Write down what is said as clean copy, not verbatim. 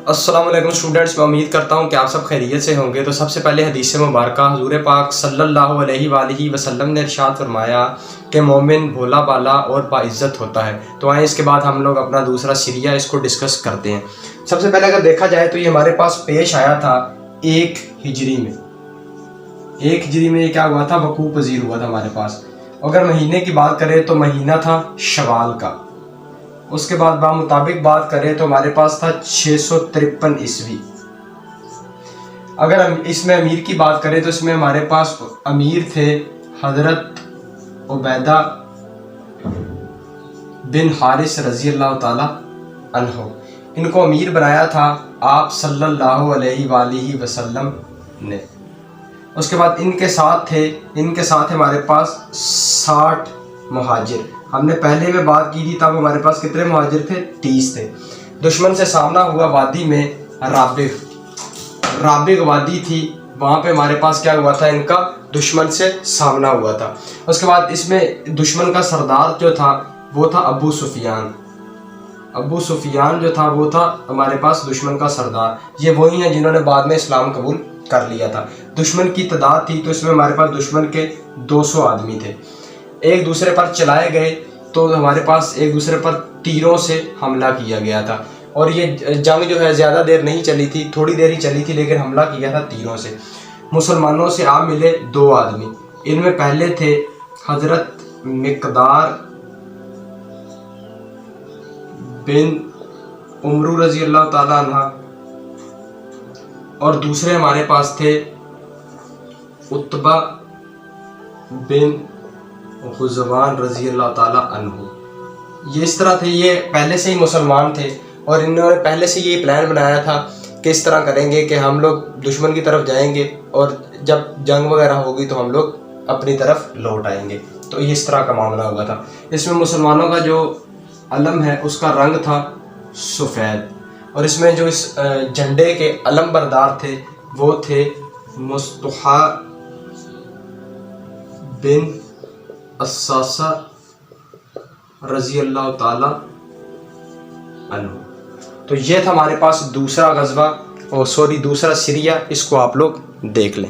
السلام علیکم اسٹوڈنٹس، میں امید کرتا ہوں کہ آپ سب خیریت سے ہوں گے۔ تو سب سے پہلے حدیث مبارکہ، حضور پاک صلی اللہ علیہ وآلہ وسلم نے ارشاد فرمایا کہ مومن بھولا بالا اور باعزت ہوتا ہے۔ تو آئیں اس کے بعد ہم لوگ اپنا دوسرا سیریہ اس کو ڈسکس کرتے ہیں۔ سب سے پہلے اگر دیکھا جائے تو یہ ہمارے پاس پیش آیا تھا 1 ہجری میں۔ 1 ہجری میں یہ کیا ہوا تھا؟ وقوع پذیر ہوا تھا ہمارے پاس۔ اگر مہینے کی بات کریں تو مہینہ تھا شوال کا۔ اس کے بعد مطابق بات کریں تو ہمارے پاس تھا 653 عیسوی۔ اگر اس میں امیر کی بات کریں تو اس میں ہمارے پاس امیر تھے حضرت عبیدہ بن حارث رضی اللہ تعالی عنہ۔ ان کو امیر بنایا تھا آپ صلی اللہ علیہ وآلہ وسلم نے۔ اس کے بعد ان کے ساتھ ہمارے پاس 60 مہاجر۔ ہم نے پہلے میں بات کی تھی تب ہمارے پاس کتنے مہاجر تھے؟ 30 تھے۔ دشمن سے سامنا ہوا وادی میں رابغ وادی تھی، وہاں پہ ہمارے پاس کیا ہوا تھا؟ ان کا دشمن سے سامنا ہوا تھا۔ اس کے بعد اس میں دشمن کا سردار جو تھا وہ تھا ابو سفیان۔ ابو سفیان جو تھا وہ تھا ہمارے پاس دشمن کا سردار۔ یہ وہی ہیں جنہوں نے بعد میں اسلام قبول کر لیا تھا۔ دشمن کی تعداد تھی تو اس میں ہمارے پاس دشمن کے 200 آدمی تھے۔ ایک دوسرے پر چلائے گئے تو ہمارے پاس ایک دوسرے پر تیروں سے حملہ کیا گیا تھا، اور یہ جنگ جو ہے زیادہ دیر نہیں چلی تھی، تھوڑی دیر ہی چلی تھی، لیکن حملہ کیا تھا تیروں سے۔ مسلمانوں سے آ ملے 2 آدمی۔ ان میں پہلے تھے حضرت مقدار بن عمرو رضی اللہ تعالیٰ عنہ، اور دوسرے ہمارے پاس تھے عتبہ بن غزوان رضی اللہ تعالیٰ عنہ۔ یہ اس طرح تھے، یہ پہلے سے ہی مسلمان تھے اور انہوں نے پہلے سے یہ پلان بنایا تھا کہ اس طرح کریں گے کہ ہم لوگ دشمن کی طرف جائیں گے اور جب جنگ وغیرہ ہوگی تو ہم لوگ اپنی طرف لوٹ آئیں گے۔ تو یہ اس طرح کا معاملہ ہوا تھا۔ اس میں مسلمانوں کا جو علم ہے اس کا رنگ تھا سفید، اور اس میں جو اس جھنڈے کے علم بردار تھے وہ تھے مصطفی بن اساسہ رضی اللہ تعالی عنہ۔ تو یہ تھا ہمارے پاس دوسرا غزوہ، دوسرا سیریہ، اس کو آپ لوگ دیکھ لیں۔